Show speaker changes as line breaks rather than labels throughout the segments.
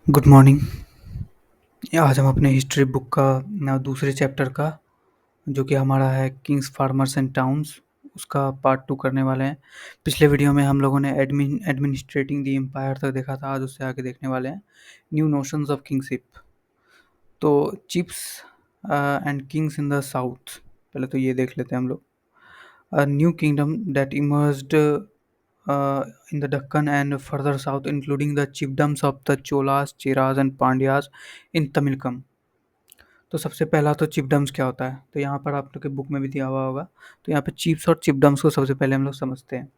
Good morning. आज हम अपने हिस्ट्री बुक का दूसरे चैप्टर का जो कि हमारा है किंग्स फार्मर्स एंड टाउन्स उसका पार्ट टू करने वाले हैं। पिछले वीडियो में हम लोगों ने एडमिनिस्ट्रेटिंग द एम्पायर तक देखा था। आज उससे आगे देखने वाले हैं न्यू नोशंस ऑफ किंगशिप। तो chips and kings in the south, पहले तो ये देख लेते हैं हम लोग। A new kingdom that emerged in the Deccan and further south, including the chiefdoms of the Cholas, Cheras and Pandyas in Tamilkam। तो सबसे पहला तो चिपडम्स क्या होता है, तो यहाँ पर आप लोग के बुक में भी दिया हुआ होगा। तो यहाँ पे चीफ्स और चिपडम्स को सबसे पहले हम लोग समझते हैं।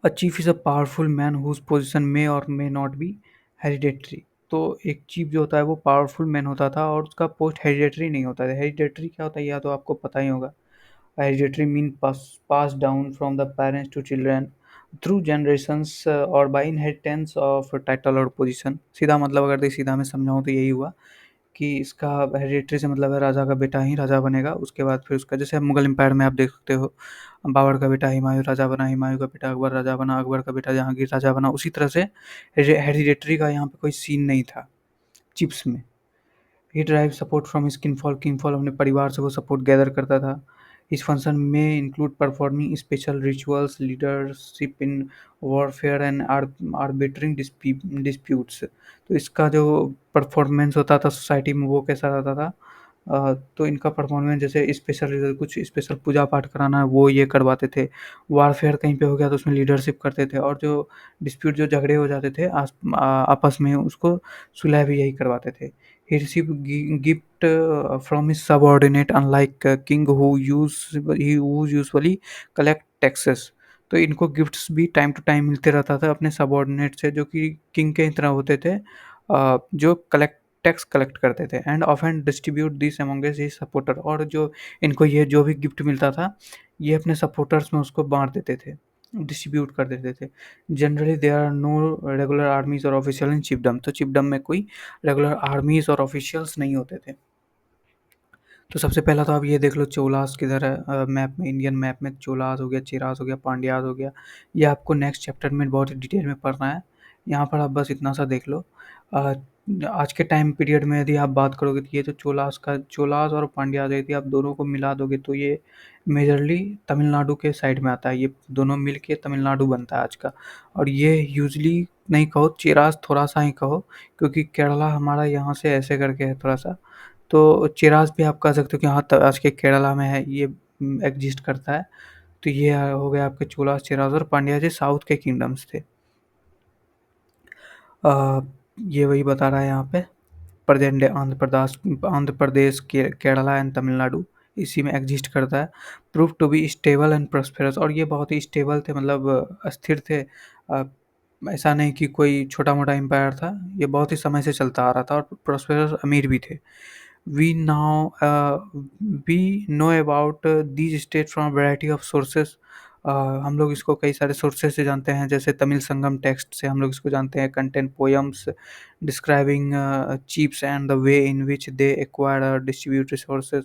A chief is a powerful man whose position may or may not be hereditary. तो एक चीफ जो होता है वो पावरफुल मैन होता था और उसका पोस्ट हेरिडेटरी नहीं होता था। हेरिडेटरी क्या होता है या तो आपको पता ही होगा। Hereditary mean pass down from the parents to children through generations और बाय इनहेरिटेंस ऑफ टाइटल और पोजीशन। सीधा मतलब अगर सीधा मैं समझाऊँ तो यही हुआ कि इसका हेरिडेटरी से मतलब है राजा का बेटा ही राजा बनेगा। उसके बाद फिर उसका, जैसे मुगल एम्पायर में आप देख सकते हो, बाबर का बेटा हुमायूं राजा बना, हुमायूं का बेटा अकबर राजा बना, अकबर का बेटा जहांगीर राजा बना। उसी तरह से हेरिडेटरी का यहाँ पे कोई सीन नहीं था चिप्स में। He drive support from his kinfolk. Kinfolk अपने परिवार से वो सपोर्ट गैदर करता था। हिज फंक्शन में include performing special rituals, leadership in warfare and arbitrating disputes. तो इसका जो परफॉर्मेंस होता था सोसाइटी में वो कैसा रहता था। तो इनका परफॉर्मेंस जैसे स्पेशल कुछ स्पेशल पूजा पाठ कराना वो ये करवाते थे। वारफेयर कहीं पे हो गया तो उसमें लीडरशिप करते थे। और जो डिस्प्यूट जो झगड़े हो जाते थे आपस में उसको सुलह भी यही करवाते थे। He received gift from his subordinate, unlike king who usually collect taxes। तो इनको गिफ्ट्स भी टाइम टू टाइम मिलते रहता था अपने सबॉर्डिनेट से, जो कि किंग के ही तरह होते थे, जो टैक्स कलेक्ट करते थे। And often distribute this among his supporter. और जो इनको ये जो भी गिफ्ट मिलता था ये अपने सपोर्टर्स में उसको बांट देते थे, डिस्ट्रीब्यूट कर देते थे। Generally there are no regular armies और ऑफिशियल इन चिपडम। तो चिपडम में कोई रेगुलर आर्मीज और ऑफिशियल्स नहीं होते थे। तो सबसे पहला तो आप ये देख लो चोलास किधर है मैप में, इंडियन मैप में। चोलास हो गया, चेरास हो गया, पांड्यास हो गया। ये आपको नेक्स्ट चैप्टर में बहुत ही डिटेल में पढ़ना है। यहाँ पर आप बस इतना सा देख लो। अ, आज के टाइम पीरियड में यदि आप बात करोगे तो ये तो चोलास और पांड्यास यदि आप दोनों को मिला दोगे तो ये मेजरली तमिलनाडु के साइड में आता है। ये दोनों मिल के तमिलनाडु बनता है आज का। और ये यूजली नहीं कहो, चेरास थोड़ा सा ही कहो, क्योंकि केरला हमारा यहाँ से ऐसे करके है थोड़ा सा। तो चिराज भी आप कह सकते हो कि हाँ आज के केरला में है, ये एग्जिस्ट करता है। तो ये हो गया आपके चोलास, चिराज और पांड्या जी साउथ के किंगडम्स थे। ये वही बता रहा है यहाँ पे। Present day Andhra Pradesh Kerala and Tamil Nadu इसी में एग्जिस्ट करता है। Prove to be stable and prosperous. और ये बहुत ही स्टेबल थे, मतलब स्थिर थे। अ, ऐसा नहीं कि कोई छोटा मोटा एम्पायर था, ये बहुत ही समय से चलता आ रहा था। और प्रोस्पेरस, अमीर भी थे। We now we know about these states from a variety of sources। हम लोग इसको कई सारे सोर्सेज से जानते हैं, जैसे तमिल संगम टेक्स्ट से हम लोग इसको जानते हैं। Content poems describing chiefs and the way in which they acquire और डिस्ट्रीब्यूट रिसोर्सेज।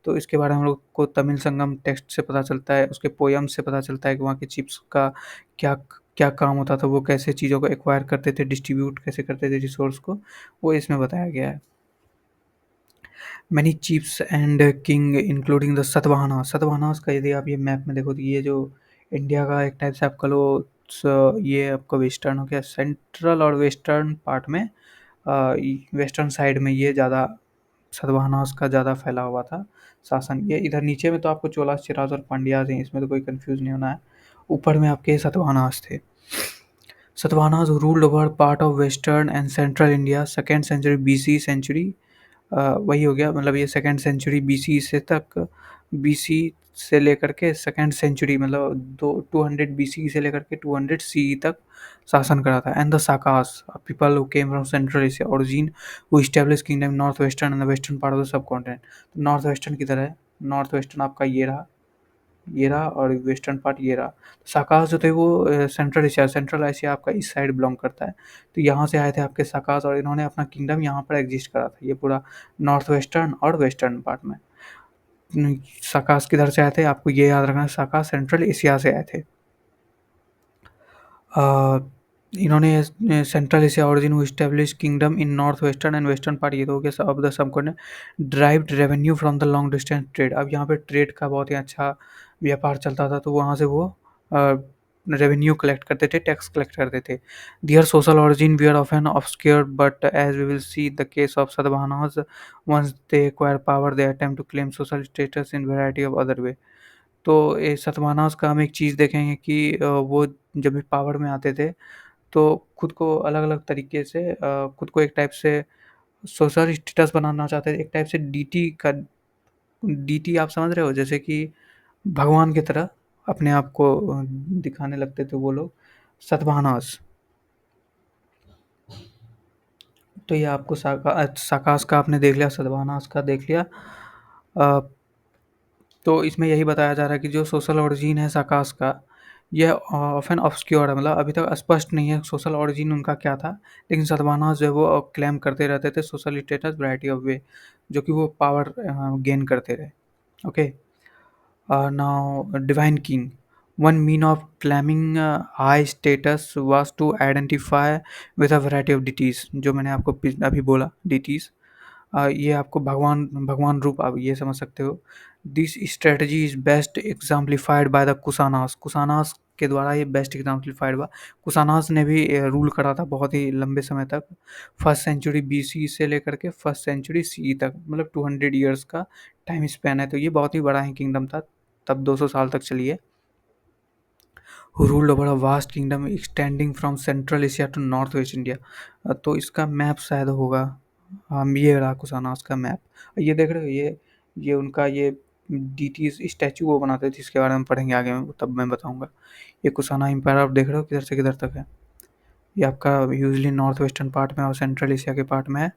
तो इसके बारे में हम लोग को तमिल संगम टेक्स्ट से पता चलता है, उसके पोएम से पता चलता है कि वहाँ के चीफ्स का क्या क्या काम होता था, वो कैसे चीज़ों को एक्वायर करते थे, डिस्ट्रीब्यूट कैसे करते थे रिसोर्स को, वो इसमें बताया गया है। Many chiefs and king including the Satavahana. Satavahanas का यदि आप ये मैप में देखो तो ये जो इंडिया का एक टाइप से आप कह लो, ये आपका वेस्टर्न हो गया, सेंट्रल और वेस्टर्न पार्ट में, वेस्टर्न साइड में ये ज़्यादा सतवाहनास का ज़्यादा फैला हुआ था शासन। ये इधर नीचे में तो आपको चोलास, चिराज और पांड्यास हैं, इसमें तो कोई कंफ्यूज नहीं होना है। ऊपर में आपके सतवाहनास थे। Satavahanas ruled over part of western and central India second century BC century. वही हो गया, मतलब ये सेकेंड सेंचुरी बीसी से तक, बीसी से लेकर के सेकेंड सेंचुरी, मतलब 200 बीसी से लेकर के 200 सी तक शासन करा था। And the Sakas people who came from central Asia origin who establish kingdom north western and the western part of the subcontinent. North western किधर है, नॉर्थ वेस्टर्न आपका ये रहा और वेस्टर्न पार्ट ये रहा। साकास जो थे वो सेंट्रल एशिया आपका इस साइड बिलोंग करता है। तो यहाँ से आए थे आपके साकास और इन्होंने अपना किंगडम यहाँ पर एग्जिस्ट करा था, ये पूरा नॉर्थ वेस्टर्न और वेस्टर्न पार्ट में। साकास किधर से आए थे आपको ये याद रखना है, साकास सेंट्रल एशिया से आए थे। इन्होंने central Asia origin who establish kingdom in north western and western part, ये तो हो गया of the subcontinent, derived revenue from the long distance trade. अब यहाँ पे ट्रेड का बहुत ही अच्छा व्यापार चलता था, तो वहाँ से वो रेवेन्यू कलेक्ट करते थे, टैक्स कलेक्ट करते थे। दियर social origin were often obscure, but as we will see the case of Satavahanas, once they acquire power they attempt to claim social status in variety of other way। तो ये सतवाहनास का हम एक चीज़ देखेंगे कि वो जब भी पावर में आते थे तो खुद को अलग अलग तरीके से खुद को एक टाइप से सोशल स्टेटस बनाना चाहते थे, एक टाइप से डीटी का, डीटी आप समझ रहे हो, जैसे कि भगवान की तरह अपने आप को दिखाने लगते थे वो लोग, सतवाहनास। तो ये आपको साकास का आपने देख लिया, सतवाहनास का देख लिया। अ, तो इसमें यही बताया जा रहा है कि जो सोशल ओरिजिन है साकास का, यह ऑफन ऑब्सक्योर है, मतलब अभी तक स्पष्ट नहीं है सोशल ओरिजिन उनका क्या था। लेकिन सतवाहनास जो है वो क्लेम करते रहते थे सोशल स्टेटस वैरायटी ऑफ वे, जो कि वो पावर गेन करते रहे। Okay. Now, Divine King. One mean of claiming high status was to identify with a variety of deities, जो मैंने आपको अभी बोला deities। ये आपको भगवान भगवान रूप आप ये समझ सकते हो। This strategy is best exemplified by the Kushanas. Kushanas के द्वारा ये बेस्ट एग्जाम्पलीफाइड हुआ। कुशानास ने भी रूल करा था बहुत ही लंबे समय तक, फर्स्ट सेंचुरी बीसी से लेकर के फर्स्ट सेंचुरी सी तक, मतलब 200 ईयर्स का टाइम स्पैन है, तो ये बहुत ही बड़ा ही किंगडम था, तब 200 साल तक चली है। who ruled over a vast kingdom extending from Central Asia to North West India। तो इसका मैप शायद होगा, हम ये रहा कुशानास का मैप। ये देख रहे हो, ये उनका ये डीटी स्टैचू वो बनाते थे, इसके बारे में पढ़ेंगे आगे में, तब मैं बताऊंगा। ये कुशाना एम्पायर आप देख रहे हो किधर से किधर तक है। ये आपका यूजली नॉर्थ वेस्टर्न पार्ट में और सेंट्रल एशिया के पार्ट में है,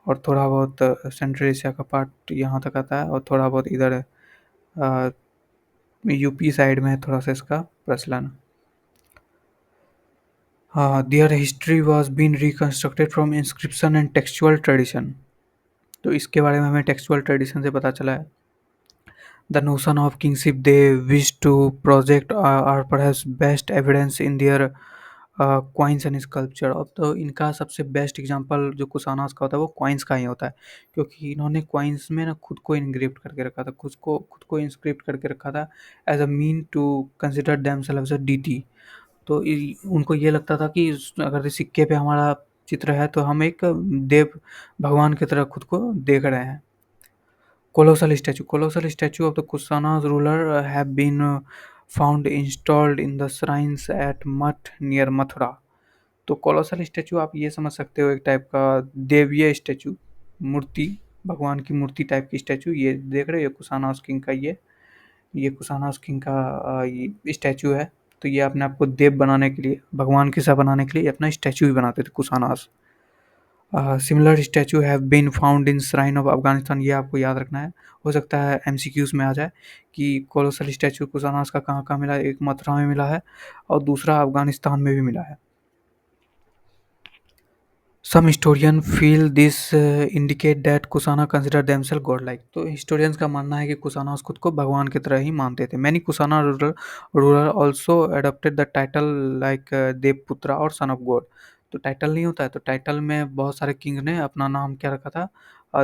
और थोड़ा बहुत सेंट्रल एशिया का पार्ट यहाँ तक आता है, और थोड़ा बहुत इधर यूपी साइड में है थोड़ा सा इसका प्रचलन। Their history was been reconstructed from inscription and textual tradition. तो इसके बारे में हमें टेक्सचुअल ट्रेडिशन से पता चला है। The notion of kingship they wish to project are perhaps best evidence in their coins and sculpture. अब तो इनका सबसे बेस्ट एग्जांपल जो कुशानास का होता है वो क्वाइंस का ही होता है, क्योंकि इन्होंने क्वाइंस में ना खुद को इनग्रेव्ड करके रखा था, खुद को इंस्क्रिप्ट करके रखा था as a mean to consider themselves as a deity. तो उनको ये लगता था कि अगर इस सिक्के पे हमारा चित्र है तो हम एक देव भगवान की तरह खुद को देख रहे हैं। Colossal statue of the Kushana ruler have been found installed in the shrines at Mat near Mathura. तो कोलोसल स्टैचू आप ये समझ सकते हो, एक टाइप का देवीय स्टैचू, मूर्ति, भगवान की मूर्ति टाइप की स्टैचू। ये देख रहे हो, ये कुशानास किंग का ये कुशानास किंग का ये स्टैचू है। तो ये अपने आप को देव बनाने के लिए, भगवान के सा बनाने के लिए अपना स्टैचू भी बनाते थे Kushanas. Similar statue have been found in shrine of Afghanistan. ये आपको याद रखना है, हो सकता है एमसीक्यूज में आ जाए कि कोलोसल स्टैचू कुशानास का कहाँ कहाँ मिला है। एक मथुरा में मिला है और दूसरा अफगानिस्तान में भी मिला है। Some historian feel this indicate that Kushana consider themselves god like. तो हिस्टोरियंस का मानना है कि कुशानास खुद को भगवान की तरह ही मानते थे। Many Kushana ruler also adopted the title like Devaputra और सन ऑफ गॉड। तो टाइटल नहीं होता है, तो टाइटल में बहुत सारे किंग ने अपना नाम क्या रखा था,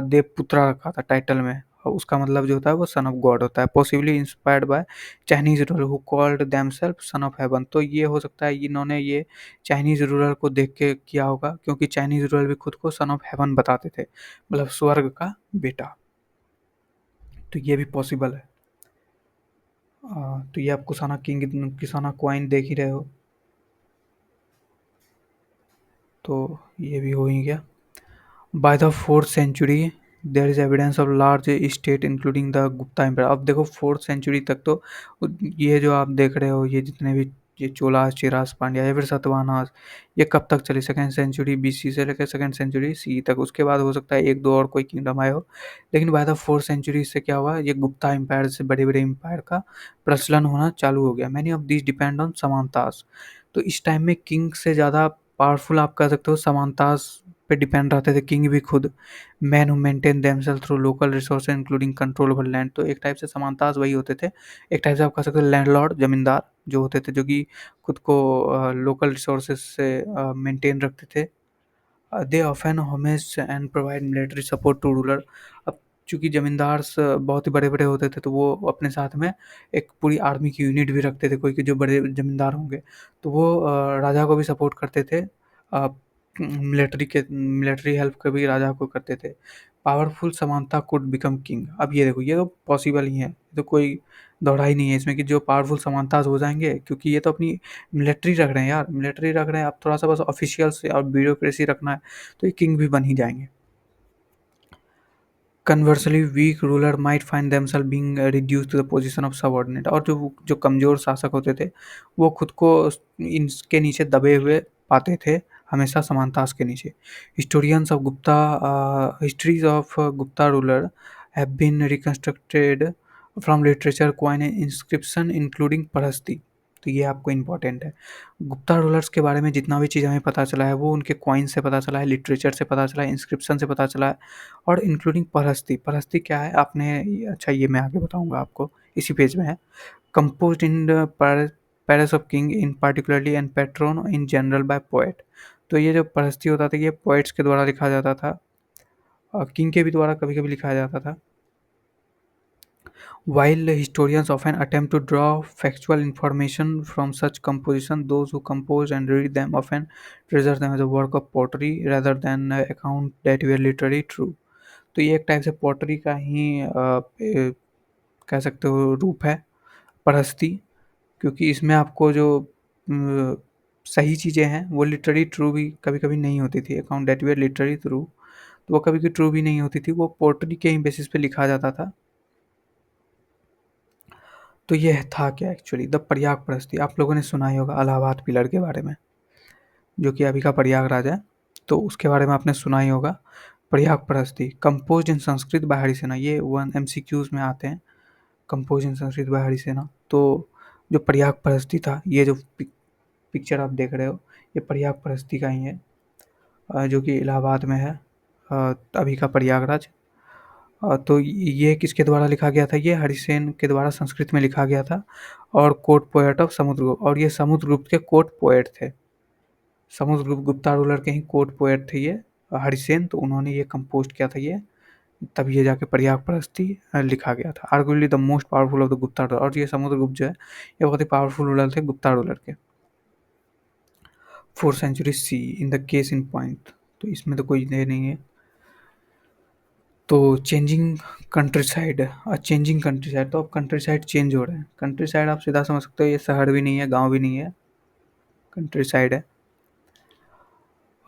देवपुत्रा रखा था टाइटल में, और उसका मतलब जो होता है वो सन ऑफ गॉड होता है। Possibly inspired by Chinese ruler who called themself son of heaven. तो ये हो सकता है इन्होंने ये चाइनीज रूलर को देख के किया होगा, क्योंकि चाइनीज रूलर भी खुद को सन ऑफ हेवन बताते थे, मतलब स्वर्ग का बेटा। तो ये भी पॉसिबल है। तो ये आप कुशाना किंग किसाना क्वाइन देख ही रहे हो, तो ये भी हो ही गया। By the 4th century there is evidence of large state including the Gupta empire. अब देखो 4th century तक तो ये जो आप देख रहे हो, ये जितने भी ये चोलास चेरास पांड्या या फिर सतवाहनास, ये कब तक चली, 2nd century बीसी से लेकर 2nd century सी तक। उसके बाद हो सकता है एक दो और कोई किंगडम आए हो, लेकिन बाय द 4th century से क्या हुआ, ये गुप्ता एम्पायर से बड़े बड़े एम्पायर का प्रचलन होना चालू हो गया। Many of this depend on samantas. तो इस टाइम में किंग से ज़्यादा पावरफुल आप कह सकते हो समानतास पे डिपेंड रहते थे, किंग भी खुद। Man who maintain themself through local resources including control over land. तो एक टाइप से समानतास वही होते थे, एक टाइप से आप कह सकते हो लैंडलॉर्ड, जमींदार जो होते थे, जो कि खुद को लोकल रिसोर्सेज से मेंटेन रखते थे। दे ऑफन homage and provide military support to ruler. अब चूंकि जमींदार बहुत ही बड़े बड़े होते थे, तो वो अपने साथ में एक पूरी आर्मी की यूनिट भी रखते थे, कोई के जो बड़े जमींदार होंगे, तो वो राजा को भी सपोर्ट करते थे। मिलिट्री हेल्प के भी राजा को करते थे। पावरफुल समानता कुड बिकम किंग। अब ये देखो, ये तो पॉसिबल ही है, ये तो कोई दौड़ा ही नहीं है इसमें कि जो पावरफुल समानता हो जाएंगे, क्योंकि ये तो अपनी मिलिट्री रख रहे हैं यार, मिलिट्री रख रहे हैं, अब थोड़ा सा बस ऑफिशियल्स और ब्यूरोक्रेसी रखना है, तो ये किंग भी बन ही जाएंगे। Conversely weak ruler might find themself being reduced to the position of subordinate. और जो जो कमजोर शासक होते थे, वो खुद को इनके नीचे दबे हुए पाते थे, हमेशा समानतास के नीचे। Historians of Gupta histories of Gupta ruler have been reconstructed from literature, coin and inscription including prashasti. तो ये आपको इम्पोर्टेंट है। गुप्ता रूलर्स के बारे में जितना भी चीज़ हमें पता चला है, वो उनके कॉइन से पता चला है, लिटरेचर से पता चला है, इंस्क्रिप्शन से पता चला है, और इंक्लूडिंग परहस्ती। परहस्ती क्या है आपने, अच्छा ये मैं आगे बताऊंगा आपको, इसी पेज में है। Composed in palace of king in particularly and patron in general by poet. तो ये जो परहस्ती होता था, ये पोएट्स के द्वारा लिखा जाता था, और किंग के भी द्वारा कभी कभी लिखा जाता था। While historians often attempt to draw factual information from such composition, those who compose and read them often treasure them as a work of pottery rather than account that were literally true. तो ये एक type से pottery का ही कह सकते हो रूप है, परहस्ती, क्योंकि इसमें आपको जो अ, सही चीज़ें हैं वो लिटरली ट्रू भी कभी कभी नहीं होती थी, अकाउंट डेट वे लिटरली ट्रू, तो वो कभी कभी ट्रू भी नहीं होती थी, वो पोर्ट्री के ही बेसिस पे लिखा जाता था। तो ये था क्या एक्चुअली द प्रयाग प्रहस्ती। आप लोगों ने सुना ही होगा इलाहाबाद पिलर के बारे में, जो कि अभी का प्रयागराज है, तो उसके बारे में आपने सुना ही होगा। Prayag prashasti compose in Sanskrit by Harisena, ये वन MCQs में आते हैं, compose in Sanskrit by Harisena. तो जो प्रयाग प्रहस्ती था, ये जो पिक्चर आप देख रहे हो, ये प्रयाग प्रहस्ती का ही है, जो कि इलाहाबाद में है, अभी का प्रयागराज। तो ये किसके द्वारा लिखा गया था, ये हरिसेन के द्वारा संस्कृत में लिखा गया था, और कोर्ट पोएट ऑफ समुद्रगुप्त, और ये समुद्रगुप्त के कोर्ट पोएट थे। समुद्रगुप्त गुप्ता रूलर के ही कोर्ट पोएट थे ये, हरिसेन, तो उन्होंने ये कंपोज किया था ये, तब ये जाके प्रयाग प्रहस्ती लिखा गया था। Arguably the most powerful of the Gupta ruler, और ये समुद्रगुप्त जो है, ये बहुत ही पावरफुल रूलर थे गुप्ता रूलर के। 4th century C in the case in point, तो इसमें तो कोई नहीं है। तो changing country side, changing country side, तो अब कंट्री साइड चेंज हो रहे हैं। कंट्री साइड आप सीधा समझ सकते हो, ये शहर भी नहीं है, गांव भी नहीं है, कंट्री साइड है।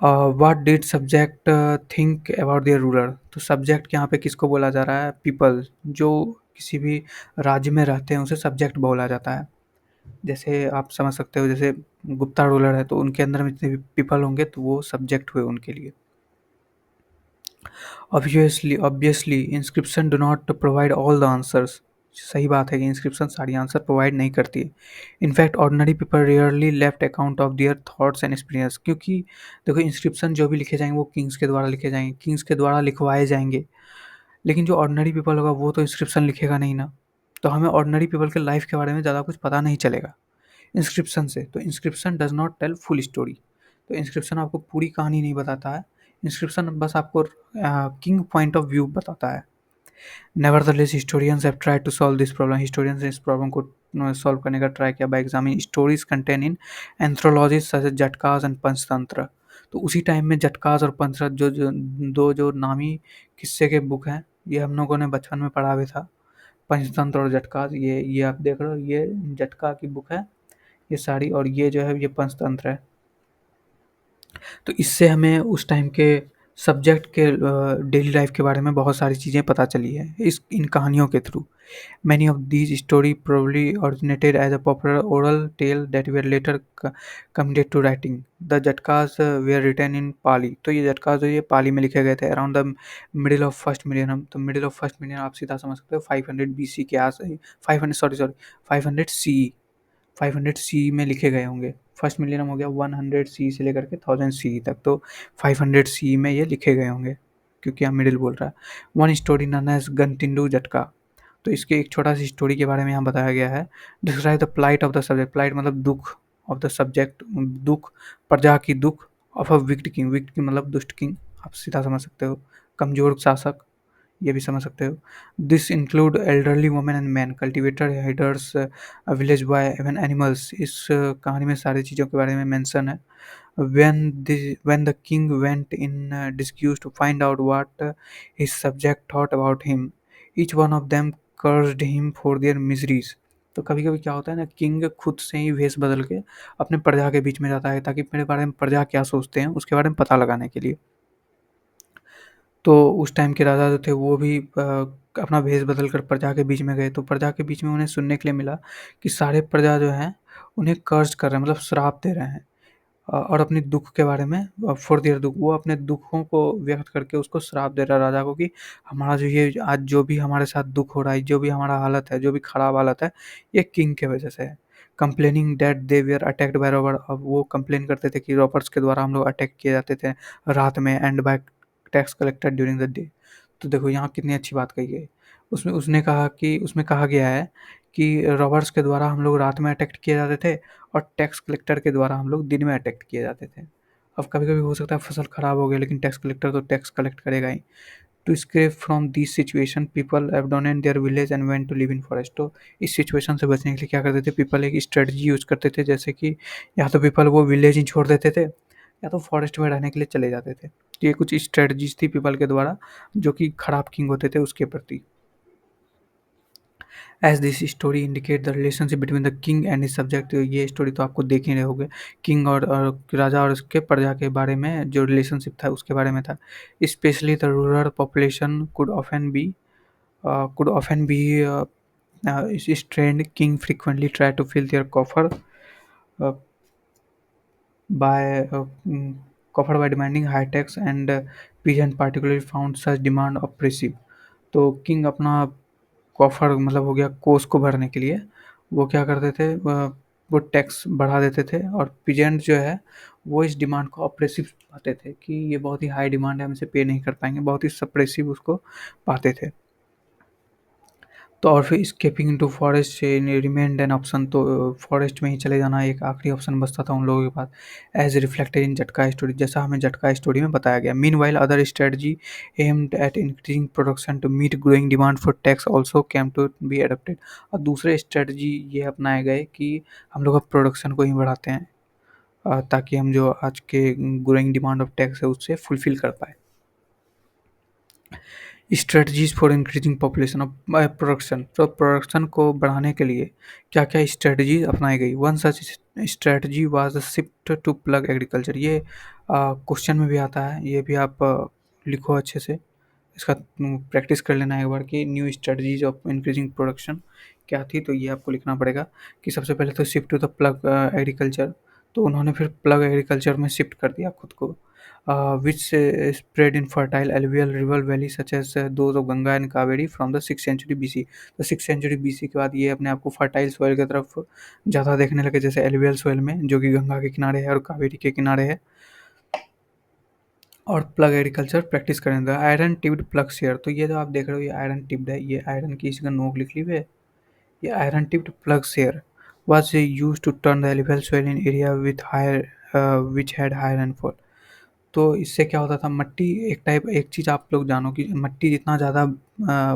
What did subject think about their ruler. तो सब्जेक्ट यहाँ पे किसको बोला जा रहा है, पीपल, जो किसी भी राज्य में रहते हैं उसे सब्जेक्ट बोला जाता है। जैसे आप समझ सकते हो, जैसे गुप्ता रूलर है, तो उनके अंदर में जितने भी पीपल होंगे, तो वो सब्जेक्ट हुए उनके लिए। Obviously inscription do not provide all the answers. सही बात है कि इंस्क्रिप्शन सारी आंसर प्रोवाइड नहीं करती है। In fact ordinary people rarely left account of their thoughts and experience, क्योंकि देखो इंस्क्रिप्शन जो भी लिखे जाएंगे वो किंग्स के द्वारा लिखे जाएंगे, किंग्स के द्वारा लिखवाए जाएंगे, लेकिन जो ऑर्डिनरी पीपल होगा वो तो इंस्क्रिप्शन लिखेगा नहीं ना, तो हमें ऑर्डिनरी पीपल के लाइफ के बारे में ज़्यादा कुछ पता नहीं चलेगा इंस्क्रिप्शन से। तो inscription does not tell full story, तो इंस्क्रिप्शन आपको पूरी कहानी नहीं बताता है, इंस्क्रिप्शन बस आपको किंग पॉइंट ऑफ व्यू बताता है। Nevertheless historians have tried to solve this problem, historians ने इस प्रॉब्लम को सॉल्व करने का ट्राई किया by examining stories contain in anthologies such as Jatakas and Panchatantra. तो उसी टाइम में जटकास और पंचतंत्र जो दो जो नामी किस्से के बुक हैं, ये हम लोगों ने बचपन में पढ़ा भी था। पंचतंत्र और जटकास, ये आप देख रहे हो, ये जटका की बुक है ये सारी, और ये जो है ये पंचतंत्र है। तो इससे हमें उस टाइम के सब्जेक्ट के डेली लाइफ के बारे में बहुत सारी चीज़ें पता चली है इस इन कहानियों के through. Many of these story probably originated as a popular oral tale that were later committed to writing. The Jatakas were written in Pali. तो ये जटकास जो ये पाली में लिखे गए थे around the middle of first million. तो मिडिल ऑफ फर्स्ट मिलियन आप सीधा समझ सकते हो 500 BC के आस, 500 सॉरी 500 CE, 500 सी में लिखे गए होंगे। फर्स्ट मिलेनियम हो गया 100 सी से लेकर के 1000 सी तक, तो 500 सी में ये लिखे गए होंगे, क्योंकि यहाँ मिडिल बोल रहा है। वन स्टोरी नन एज गनतिंडू झटका, तो इसके एक छोटा सी स्टोरी के बारे में यहाँ बताया गया है। Describe the plight of the subject, plight मतलब दुख, ऑफ द सब्जेक्ट दुख, प्रजा की दुख, of a wicked king, wicked king मतलब दुष्ट किंग, आप सीधा समझ सकते हो, कमजोर शासक, ये भी समझ सकते हो। This include elderly women and man, cultivator, headers, village boy, even animals. इस कहानी में सारी चीज़ों के बारे में मेंशन है। When the king went in disguise to find out what his subject thought about him, each one of them cursed him for their miseries। तो कभी कभी क्या होता है ना, किंग खुद से ही भेष बदल के अपने प्रजा के बीच में जाता है, ताकि मेरे बारे में प्रजा क्या सोचते हैं उसके बारे में पता लगाने के लिए। तो उस टाइम के राजा जो थे वो भी अपना भेष बदल कर प्रजा के बीच में गए, तो प्रजा के बीच में उन्हें सुनने के लिए मिला कि सारे प्रजा जो हैं उन्हें कर्ज कर रहे हैं, मतलब श्राप दे रहे हैं। और अपनी दुख के बारे में, फॉर देयर दुख, वो अपने दुखों को व्यक्त करके उसको श्राप दे रहा है राजा को कि हमारा जो ये आज जो भी हमारे साथ दुख हो रहा है, जो भी हमारा हालत है, जो भी खराब हालत है, ये किंग के वजह से है। Complaining that they were attacked by robber, अब वो कंप्लेन करते थे कि रॉबर्स के द्वारा हम लोग अटैक किए जाते थे रात में, and bye tax collector during the day. तो देखो यहाँ कितनी अच्छी बात कही गई। उसमें उसने कहा कि उसमें कहा गया है कि रॉबर्स के द्वारा हम लोग रात में अटैक किए जाते थे, और टैक्स कलेक्टर के द्वारा हम लोग दिन में अटैक किए जाते थे। अब कभी कभी हो सकता है फसल खराब हो गया, लेकिन टैक्स कलेक्टर तो टैक्स कलेक्ट करेगा ही। To escape from this situation people abandoned their village and went to live in forest. तो इस सिचुएशन से बचने के लिए क्या करते थे पीपल, एक स्ट्रेटजी यूज करते थे, जैसे कि या तो पीपल वो विलेज ही छोड़ देते थे, या तो फॉरेस्ट में रहने के लिए चले जाते थे। तो ये कुछ स्ट्रेटजीज थी पीपल के द्वारा, जो कि खराब किंग होते थे उसके प्रति। As this story indicate the relationship between the king and his subject, ये स्टोरी तो आपको देख ही रहे होगे, किंग और राजा और उसके प्रजा के बारे में जो रिलेशनशिप था उसके बारे में था। Specially the rural population could often be strained. King frequently tried to fill their uh, by coffer by demanding high tax, and peasant particularly found such demand oppressive। तो किंग अपना कॉफर मतलब हो गया कोष को भरने के लिए वो क्या करते थे, वो टैक्स बढ़ा देते थे, और पीजेंट जो है वो इस डिमांड को ऑप्रेसिव पाते थे कि ये बहुत ही हाई डिमांड है, हम इसे पे नहीं कर पाएंगे, बहुत ही सप्रेसिव उसको पाते थे। तो और फिर escaping into forest remained an option, तो फॉरेस्ट में ही चले जाना एक आखिरी ऑप्शन बचता था उन लोगों के पास। एज रिफ्लेक्टेड इन झटका स्टोरी, जैसा हमें झटका स्टोरी में बताया गया। Meanwhile other strategy aimed at increasing production to meet growing demand for tax also came to be adopted. और दूसरे स्ट्रेटजी ये अपनाए गए कि हम लोग अब प्रोडक्शन को ही बढ़ाते हैं, ताकि हम जो आज के ग्रोइंग डिमांड ऑफ टैक्स है उससे फुलफिल कर पाए। Strategies for increasing population of production, तो प्रोडक्शन को बढ़ाने के लिए क्या क्या स्ट्रेटजीज अपनाई गई। One such strategy was the shift to plough agriculture, ये क्वेश्चन में भी आता है, ये भी आप लिखो अच्छे से, इसका प्रैक्टिस कर लेना एक बार कि new strategies of increasing production क्या थी। तो ये आपको लिखना पड़ेगा कि सबसे पहले तो shift to the plough agriculture, तो उन्होंने फिर प्लग एग्रीकल्चर में शिफ्ट कर दिया खुद को, which spread in fertile alluvial river valleys such as those of Ganga and Kaveri from the 6th century BC। तो 6th century BC के बाद ये अपने आप को फर्टाइल सॉइल की तरफ ज़्यादा देखने लगे, जैसे एलुवियल सॉइल में जो कि गंगा के किनारे है और कावेरी के किनारे है। और प्लग एग्रीकल्चर प्रैक्टिस करें। The iron tipped plug share, तो ये जो आप देख रहे हो ये आयरन टिप्ड है, ये आयरन की इसका नोक लिख ली हुई है। ये iron tipped plug share was used to turn the alluvial soil in area with higher which had higher rainfall। तो इससे क्या होता था, मट्टी एक चीज़ आप लोग जानो कि मट्टी जितना ज़्यादा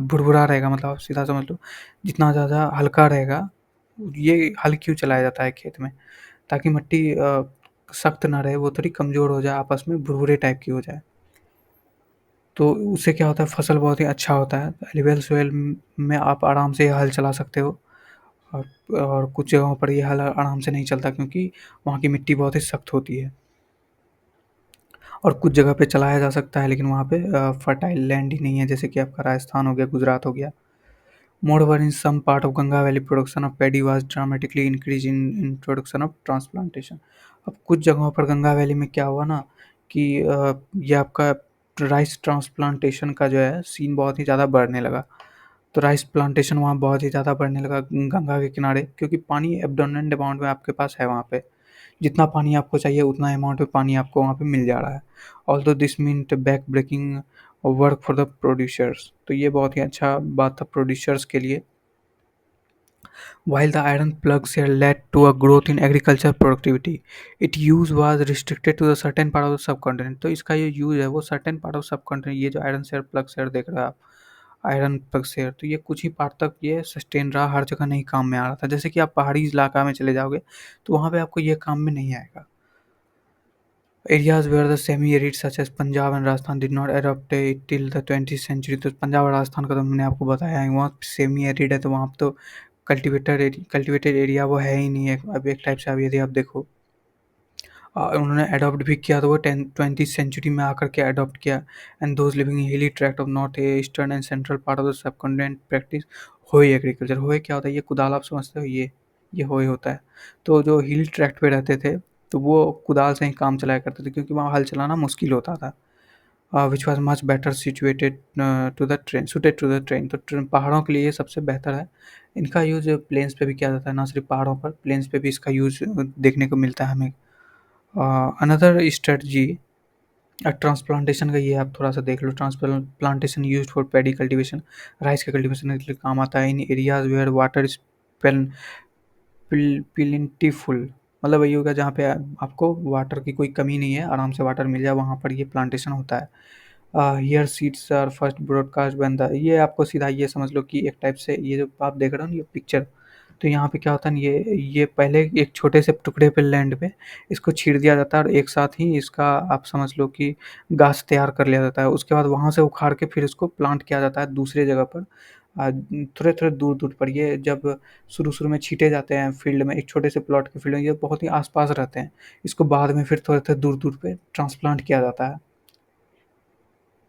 भुरभुरा रहेगा, मतलब आप सीधा समझ लो जितना ज़्यादा हल्का रहेगा, ये हल क्यों चलाया जाता है खेत में, ताकि मट्टी सख्त ना रहे, वो थोड़ी कमज़ोर हो जाए, आपस में भुरभुरे टाइप की हो जाए। तो उससे क्या होता है फसल बहुत ही अच्छा होता है। एलुवियल सोइल में आप आराम से हल चला सकते हो, और कुछ जगहों पर ये हल आराम से नहीं चलता क्योंकि वहाँ की मिट्टी बहुत ही सख्त होती है। और कुछ जगह पे चलाया जा सकता है, लेकिन वहाँ पे फर्टाइल लैंड ही नहीं है, जैसे कि आपका राजस्थान हो गया, गुजरात हो गया। Moreover in some part of Ganga valley production of paddy was dramatically increase in production of transplantation. अब कुछ जगहों पर गंगा वैली में क्या हुआ ना कि ये आपका राइस ट्रांसप्लांटेशन का जो है सीन बहुत ही ज़्यादा बढ़ने लगा। तो राइस प्लांटेशन वहाँ बहुत ही ज़्यादा बढ़ने लगा गंगा के किनारे, क्योंकि पानी एब्ंडेंट अमाउंट में आपके पास है वहाँ पे। जितना पानी आपको चाहिए उतना अमाउंट में पानी आपको वहाँ पे मिल जा रहा है। Although this meant back breaking work for the producers, तो ये बहुत ही अच्छा बात था प्रोड्यूसर्स के लिए। While the iron plugs here led to a growth in agricultural productivity, its use was restricted to a certain part of the subcontinent। तो इसका ये यूज है वो certain part of subcontinent, ये जो आयरन शेयर प्लग शेयर देख रहे हो आप, आयरन प्लग शेयर, तो ये कुछ ही पार्ट तक ये सस्टेन रहा, हर जगह नहीं काम में आ रहा था। जैसे कि आप पहाड़ी इलाका में चले जाओगे तो वहाँ पे आपको ये काम में नहीं आएगा। Areas where the semi-arid such as Punjab and Rajasthan did not adopt it till the 20th century, तो पंजाब और राजस्थान का तो मैंने आपको बताया है, वहाँ सेमी एरिड है, तो वहाँ पे तो कल्टिवेटेड एरिया वो है ही नहीं है। अब एक टाइप से अब यदि आप देखो उन्होंने अडॉप्ट भी किया तो वो 20th सेंचुरी में आकर के अडॉप्ट किया। एंड दोज लिविंग इन हिली tract of north eastern and central part of the subcontinent practice होई एग्रीकल्चर। होए क्या होता है, ये कुदाल आप समझते हो, ये होए होता है। तो जो हिल ट्रैक्ट पे रहते थे तो वो कुदाल से ही काम चलाया करते थे, क्योंकि वहाँ हल चलाना मुश्किल होता था। Which was much better situated to the terrain suited to the terrain, तो पहाड़ों के लिए ये सबसे बेहतर है। इनका यूज़ प्लेन्स पे भी किया जाता है, ना सिर्फ पहाड़ों पर, प्लेन्स पे भी इसका यूज़ देखने को मिलता है हमें। अनदर स्ट्रेटजी ट्रांसप्लांटेशन का, ये आप थोड़ा सा देख लो। Transplantation used for paddy cultivation, rice के कल्टीवेशन के लिए काम आता है। In areas where water is plentiful, मतलब वही होगा जहाँ पे आपको वाटर की कोई कमी नहीं है, आराम से वाटर मिल जाए, वहाँ पर ये प्लांटेशन होता है। Here seeds are first broadcast बन द, ये आपको सीधा ये समझ लो कि एक टाइप से ये जो आप देख रहे हो ना ये पिक्चर, तो यहाँ पे क्या होता है ना, ये पहले एक छोटे से टुकड़े पे लैंड पे इसको छीड़ दिया जाता है और एक साथ ही इसका आप समझ लो कि घास तैयार कर लिया जाता है। उसके बाद वहाँ से उखाड़ के फिर इसको प्लांट किया जाता है दूसरे जगह पर, थोड़े थोड़े दूर दूर पर। ये जब शुरू शुरू में छींटे जाते हैं फील्ड में, एक छोटे से प्लॉट के फील्ड में, ये बहुत ही आसपास रहते हैं। इसको बाद में फिर थोड़े थोड़े दूर दूर पे ट्रांसप्लांट किया जाता है।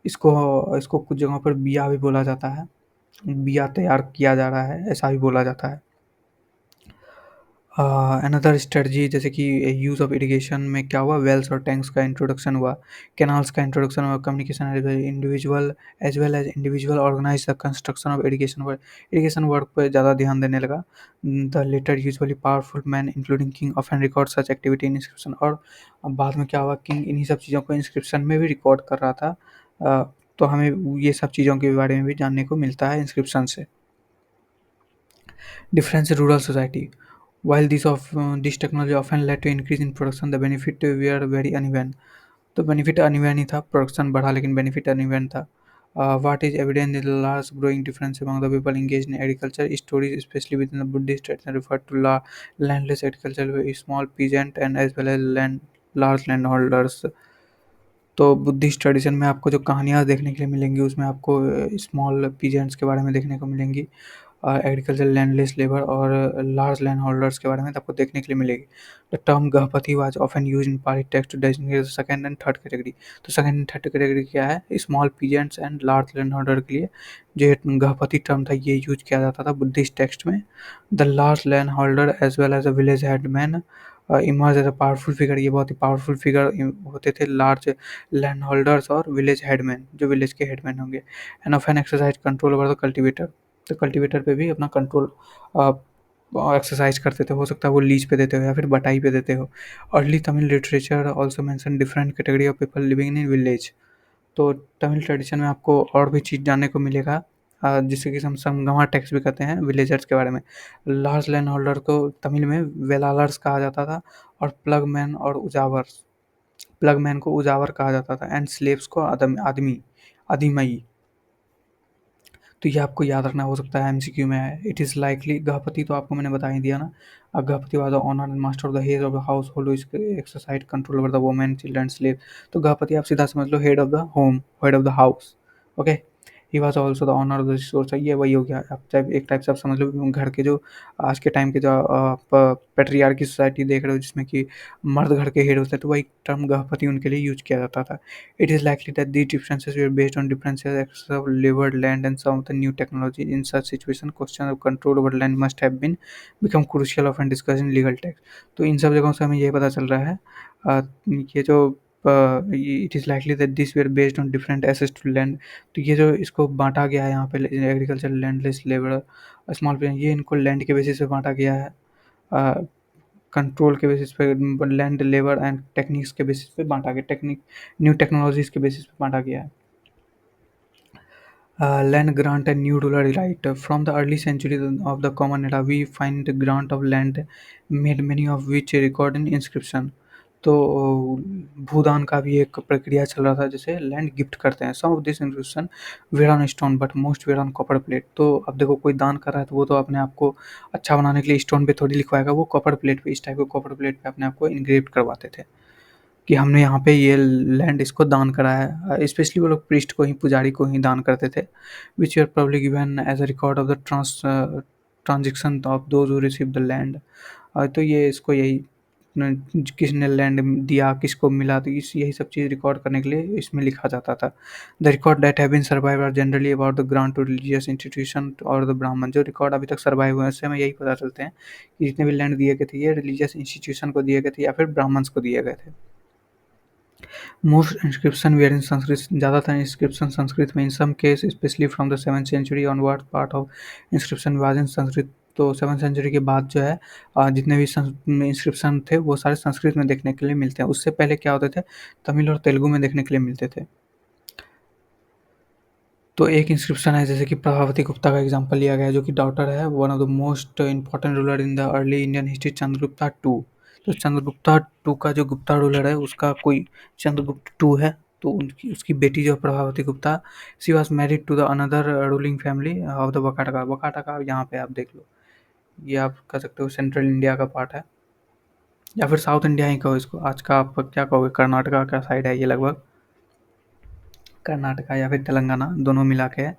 इसको इसको कुछ जगहों पर बिया भी बोला जाता है, बिया तैयार किया जा रहा है ऐसा भी बोला जाता है। अनदर स्ट्रेटजी जैसे कि यूज़ ऑफ इरिगेशन में क्या हुआ, वेल्स और टैंक्स का इंट्रोडक्शन हुआ, कैनाल्स का इंट्रोडक्शन हुआ, communication individual as well as individual organise the construction of irrigation work पर ज़्यादा ध्यान देने लगा। The latter usually powerful man including king often record such activity in inscription, और बाद में क्या हुआ, किंग इन्हीं सब चीज़ों को इंस्क्रिप्शन में भी रिकॉर्ड कर रहा था। तो हमें ये सब चीज़ों के बारे में भी जानने को मिलता है इंस्क्रिप्शन से। Difference in rural society. While this technology often led to increase in production, the benefit were very uneven. तो बेनिफिट अनइवन ही था, प्रोडक्शन बढ़ा लेकिन बेनिफिट अनइवन था। What is evident is the large growing difference among the people engaged in agriculture. Stories, especially within the Buddhist tradition, refer to landless agriculture, where small peasant and as well as large landholders। तो Buddhist tradition में आपको जो कहानियाँ देखने के लिए मिलेंगी उसमें आपको स्मॉल पीजेंट्स के बारे में देखने को मिलेंगी, एग्रीकल्चर लैंडलेस लेबर और लार्ज लैंड होल्डर्स के बारे में आपको देखने के लिए मिलेगी। The term grihapati was often use in Pali text to designate second and third category. तो सेकंड एंड थर्ड कैटेगरी क्या है, small peasants and large land holder के लिए जो गृहपति टर्म था ये यूज किया जाता था बुद्धिस्ट टेक्स्ट में। The large land holder as well as a village headman emerge as a powerful figure, ये बहुत ही पावरफुल फिगर होते थे लार्ज लैंड होल्डर्स और विलेज हेडमैन, जो विलेज के हेडमैन होंगे। And often exercise control over the cultivator, तो कल्टिवेटर पे भी अपना कंट्रोल एक्सरसाइज करते थे, हो सकता है वो लीज पे देते हो या फिर बटाई पे देते हो। Early Tamil literature also mention different category of people living in village. तो तमिल ट्रेडिशन में आपको और भी चीज़ जानने को मिलेगा, जिसे कि हम संगमा टेक्स्ट भी कहते हैं विलेजर्स के बारे में। लार्ज लैंड होल्डर को तमिल में वेलालर्स कहा जाता था, और प्लग मैन को उजावर कहा जाता था, एंड स्लेव्स को आदमी आदिमई। तो ये आपको याद रखना, हो सकता है एमसीक्यू में है। इट इज़ लाइकली, गृहपति तो आपको मैंने बता ही दिया ना। गृहपति was the owner and master of the head of the household exercise control over the women children slave. तो गृहपति आप सीधा समझ लो head of the home, head of the house. Okay, he was also the owner of the resource, ये वही हो गया। आप चाहे एक टाइप से आप समझ लो घर के जो आज के टाइम के जो पेट्रियार्की सोसाइटी देख रहे हो जिसमें कि मर्द घर के हेड होते हैं, तो वही टर्म गृहपति उनके लिए यूज किया जाता था। It is likely that these differences were based on differences access of levered land and some of the new technology. In such situation, question of control over land must have been become crucial often discussed in legal text. तो इन सब जगहों से हमें ये पता चल रहा है, ये जो it is likely that this were based on different access to land. तो ये जो इसको बांटा गया है यहाँ पे agriculture landless labour small business, ये इनको लैंड के बेसिस पे बांटा गया है, कंट्रोल के बेसिस पे लैंड लेबर एंड टेक्निक्स के बेसिस पे बांटा गया, टेक्निक न्यू टेक्नोलॉजीज के बेसिस पे बांटा गया है। Land grant and new ruler right. From the early centuries of the Common Era, we find the grant of land made, many of which record in inscription. तो भूदान का भी एक प्रक्रिया चल रहा था, जैसे लैंड गिफ्ट करते हैं। Some of this inscription were on stone but most were on copper plate. तो अब देखो कोई दान कर रहा है तो वो तो अपने आप को अच्छा बनाने के लिए स्टोन पे थोड़ी लिखवाएगा, वो कॉपर प्लेट पे, इस टाइप के कॉपर प्लेट पे अपने आप को इनग्रेव करवाते थे कि हमने यहाँ पे ये लैंड इसको दान करा है। स्पेशली वो लोग प्रीस्ट को ही, पुजारी को ही दान करते थे। Which were probably given as a record of the transaction of those who receive the land. तो ये इसको यही किसने लैंड दिया, किसको मिला, तो इस यही सब चीज़ रिकॉर्ड करने के लिए इसमें लिखा जाता था। The record that have been survive are generally about the grant to religious institution और द ब्राह्मण। जो रिकॉर्ड अभी तक सर्वाइव हुए हैं उससे हमें यही पता चलते हैं कि जितने भी लैंड दिए गए थे ये रिलीजियस इंस्टीट्यूशन को दिए गए थे या फिर ब्राह्मण्स को दिए गए थे। Most inscription were in Sanskrit, ज़्यादातर इंस्क्रिप्शन संस्कृत में। In some case especially from the 7th century onward part of inscription was in Sanskrit. तो 7th सेंचुरी के बाद जो है जितने भी इंस्क्रिप्शन थे वो सारे संस्कृत में देखने के लिए मिलते हैं। उससे पहले क्या होते थे, तमिल और तेलुगु में देखने के लिए मिलते थे। तो एक इंस्क्रिप्शन है जैसे कि प्रभावती गुप्ता का एग्जांपल लिया गया है, जो कि डॉटर है one of the most important ruler in the early Indian history, Chandragupta two. तो चंद्रगुप्ता टू का जो गुप्ता रूलर है उसका कोई चंद्रगुप्त टू है। तो उनकी उसकी बेटी जो Prabhavati Gupta, she was married to the another ruling family of the Vakataka. Vakataka यहाँ पे आप देख लो, ये आप कह सकते हो सेंट्रल इंडिया का पार्ट है, या फिर साउथ इंडिया ही कहो इसको। आज का आप क्या कहोगे, कर्नाटका का साइड है ये लगभग, कर्नाटका या फिर तेलंगाना दोनों मिला के है।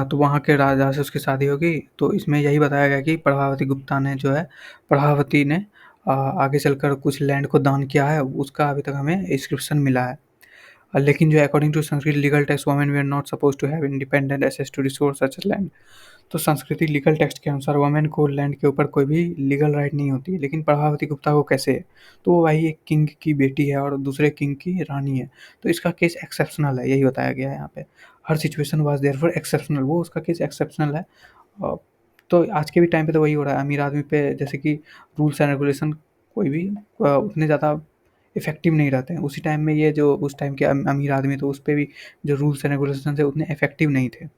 तो वहाँ के राजा से उसकी शादी होगी। तो इसमें यही बताया गया कि प्रभावती गुप्ता ने जो है, प्रभावती ने आगे चलकर कुछ लैंड को दान किया है, उसका अभी तक हमें इंस्क्रिप्शन मिला है। लेकिन जो according to Sanskrit legal text women we are not suppose to have independent access to resource such as land. तो संस्कृति लीगल टेक्स्ट के अनुसार वुमेन को लैंड के ऊपर कोई भी लीगल राइट नहीं होती। लेकिन प्रभावती गुप्ता को कैसे है, तो वो भाई एक किंग की बेटी है और दूसरे किंग की रानी है। तो इसका केस एक्सेप्शनल है, यही बताया गया है यहाँ पे। हर situation was there for exceptional, वो उसका केस एक्सेप्शनल है। अ, तो आज के भी टाइम पे तो वही हो रहा है। अमीर आदमी पे जैसे कि रूल्स एंड रेगुलेशन कोई भी उतने ज़्यादा इफेक्टिव नहीं रहते हैं। उसी टाइम में ये जो उस टाइम के अमीर आदमी, तो उस पे भी जो रूल्स एंड रेगुलेशन थे उतने इफेक्टिव नहीं थे।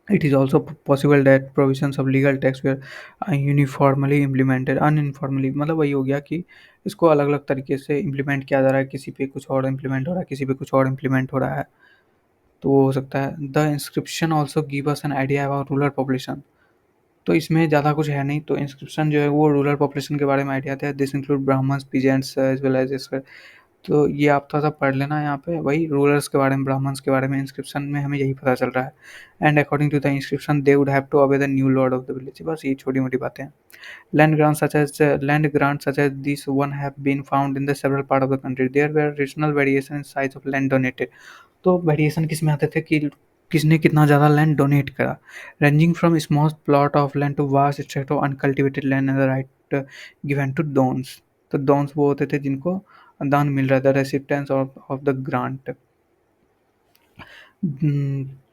It is also possible that provisions of legal text were uniformly implemented uninformally। मतलब वही हो गया कि इसको अलग अलग तरीके से इम्प्लीमेंट किया जा रहा है, किसी पे कुछ और इम्प्लीमेंट हो रहा है, किसी पे कुछ और इम्प्लीमेंट हो रहा है। तो वो हो सकता है। The inscription also give us an idea about rural population. तो इसमें ज़्यादा कुछ है नहीं। तो इंस्क्रिप्शन जो है वो रूरल पॉपुलेशन के बारे में आइडिया था। This include Brahmans, peasants as well as. तो ये आप थोड़ा सा पढ़ लेना यहाँ पे, वही रूलर्स के बारे में, ब्राह्मण्स के बारे में इंस्क्रिप्शन में हमें यही पता चल रहा है। And according to the inscription they would have to obey the new lord of the village. बस ये छोटी मोटी बातें हैं। Land grants such as this one have been found in the several part of the country. There were regional variation in size of land donated। तो variation किस में आते थे कि किसने कितना ज़्यादा लैंड डोनेट करा, ranging from small plot of land to vast stretch of uncultivated land and the right given to donees. तो डोन्स वो होते थे जिनको दान मिल रहा था, रेसिप्टेंस ऑफ द ग्रांट।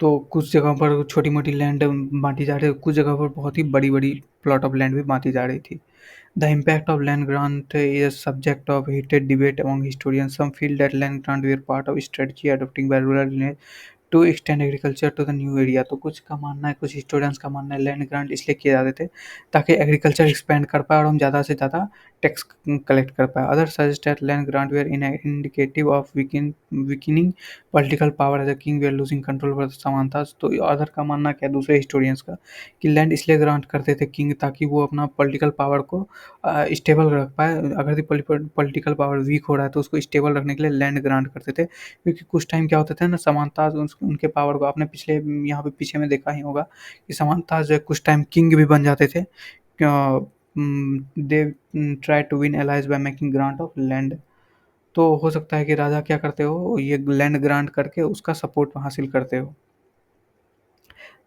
तो कुछ जगहों पर छोटी मोटी लैंड बांटी जा रही है, कुछ जगह पर बहुत ही बड़ी बड़ी प्लॉट ऑफ लैंड भी बांटी जा रही थी। The impact of land grant is subject of heated debate among historians. Some feel that land grant were part of strategy adopting by rural to extend agriculture to the new area. तो कुछ का मानना है, कुछ historians का मानना है, land grant इसलिए किए जाते थे ताकि एग्रीकल्चर एक्सपेंड कर पाए और हम ज़्यादा से ज़्यादा टैक्स कलेक्ट कर पाए। Other suggest that land grant were in indicative of weakening political power as a king were losing control over समानता। तो अदर का मानना क्या है, दूसरे हिस्टोरियंस का, कि लैंड इसलिए ग्रांट करते थे किंग ताकि वो अपना पॉलिटिकल पावर को स्टेबल रख पाए। अगर पॉलिटिकल पावर वीक हो रहा है तो उसको स्टेबल रखने के लिए लैंड ग्रांट करते थे। क्योंकि कुछ टाइम क्या होते थे ना, समानताज उनके पावर को, आपने पिछले यहाँ पे पीछे में देखा ही होगा कि समानताज जो है कुछ टाइम किंग भी बन जाते थे। They try to win allies by making grant of land. तो हो सकता है कि राजा क्या करते हो, ये लैंड ग्रांट करके उसका सपोर्ट हासिल करते हो।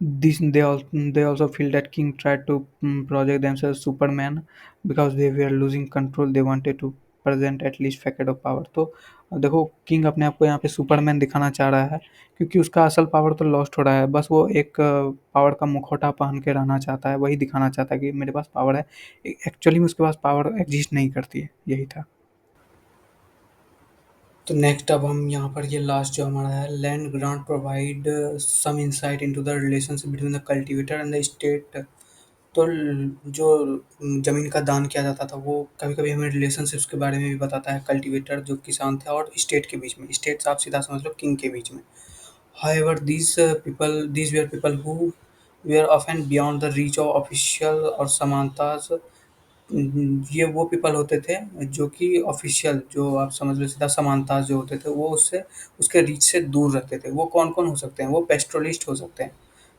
This they also feel that king tried to project themselves Superman because they were losing control. They wanted to present at least facet of power। तो देखो किंग अपने आप को यहाँ पे सुपरमैन दिखाना चाह रहा है, क्योंकि उसका असल पावर तो लॉस्ट हो रहा है, बस वो एक पावर का मुखौटा पहन के रहना चाहता है, वही दिखाना चाहता है कि मेरे पास पावर है। एक्चुअली में उसके पास पावर एग्जिस्ट नहीं करती है, यही था। तो नेक्स्ट अब हम यहाँ पर ये लास्ट जो हमारा है, land grant provide some insight into the relationship between the cultivator and the state. तो जो ज़मीन का दान किया जाता था वो कभी-कभी हमें रिलेशनशिप्स के बारे में भी बताता है, कल्टीवेटर जो किसान थे और स्टेट के बीच में। स्टेट आप सीधा समझ लो किंग के बीच में। However, these were people who were often beyond the reach of official और समानताज। ये वो पीपल होते थे जो कि ऑफिशियल, जो आप समझ लो सीधा समानताज जो होते थे, वो उससे उसके रीच से दूर रहते थे। वो कौन-कौन हो सकते हैं? वो पेस्टोरलिस्ट हो सकते हैं,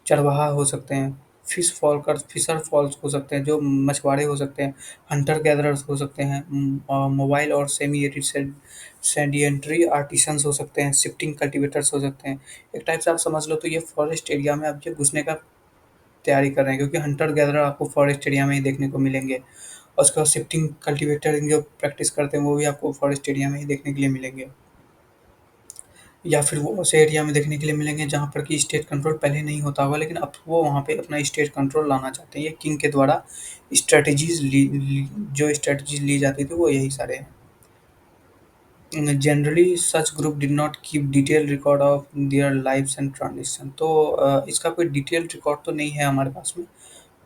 चरवाहा हो सकते हैं, फिशर फॉल्स हो सकते हैं जो मछुआरे हो सकते हैं, हंटर गैदरर्स हो सकते हैं, मोबाइल और सेमी एरिड सेडिएंटरी आर्टिसंस हो सकते हैं, शिफ्टिंग कल्टीवेटर्स हो सकते हैं। एक टाइप से आप समझ लो तो ये फॉरेस्ट एरिया में आप ये घुसने का तैयारी कर रहे हैं, क्योंकि हंटर गैदरर आपको फॉरेस्ट एरिया में ही देखने को मिलेंगे, और उसके बाद शिफ्टिंग कल्टीवेटर जो प्रैक्टिस करते हैं वो भी आपको फॉरेस्ट एरिया में ही देखने के लिए मिलेंगे, या फिर वो ऐसे एरिया में देखने के लिए मिलेंगे जहाँ पर कि स्टेट कंट्रोल पहले नहीं होता होगा, लेकिन अब वो वहाँ पे अपना स्टेट कंट्रोल लाना चाहते हैं। ये किंग के द्वारा जो स्ट्रेटजीज ली जाती थी वो यही सारे हैं। Generally such group did not keep detail record of their lives and transition. तो इसका कोई डिटेल रिकॉर्ड तो नहीं है हमारे पास में।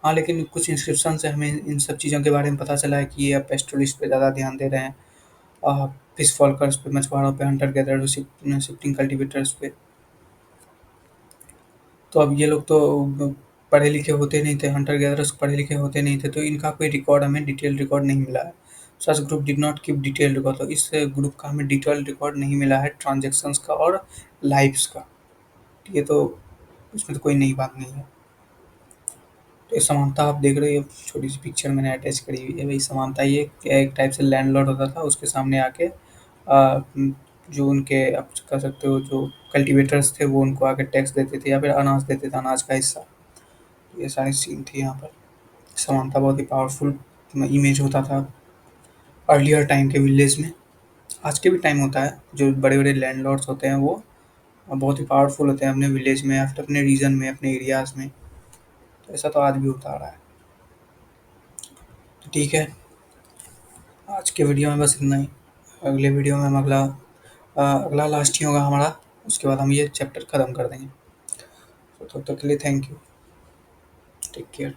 हाँ, लेकिन कुछ इंस्क्रिप्शन से हमें इन सब चीज़ों के बारे में पता चला है कि ये अब पेस्टोलिस्ट पे ज़्यादा ध्यान दे रहे हैं, फिश फॉल्कर्स पे, मछुआरों पे, हंटर गैदर शिफ्टिंग कल्टीवेटर्स पे। तो अब ये लोग तो पढ़े लिखे होते नहीं थे, हंटर गैदरर्स पढ़े लिखे होते नहीं थे, तो इनका कोई रिकॉर्ड हमें डिटेल रिकॉर्ड नहीं मिला है। Such group did not keep detail record, तो इस ग्रुप का हमें डिटेल रिकॉर्ड नहीं मिला है ट्रांजेक्शन्स का और लाइव्स का। ये तो इसमें तो कोई नई बात नहीं है। तो ये समानता आप देख रहे हो, छोटी सी पिक्चर मैंने अटैच करी हुई है, वही समानता। ये एक टाइप से लैंडलॉर्ड होता था, उसके सामने आके जो उनके आप कह सकते हो जो कल्टीवेटर्स थे वो उनको आके टैक्स देते थे या फिर अनाज देते थे, अनाज का हिस्सा। ये सारी सीन थी यहाँ पर। समानता बहुत ही पावरफुल इमेज होता था अर्लियर टाइम के विलेज में। आज के भी टाइम होता है, जो बड़े बड़े लैंडलॉर्ड्स होते हैं वो बहुत ही पावरफुल होते हैं अपने विलेज में या फिर अपने रीजन में, अपने एरियाज में। तो ऐसा तो आज भी होता आ रहा है। तो ठीक है, आज के वीडियो में बस इतना ही। अगले वीडियो में हम अगला लास्ट ही होगा हमारा, उसके बाद हम ये चैप्टर ख़त्म कर देंगे। तो तब तक के लिए थैंक यू, टेक केयर।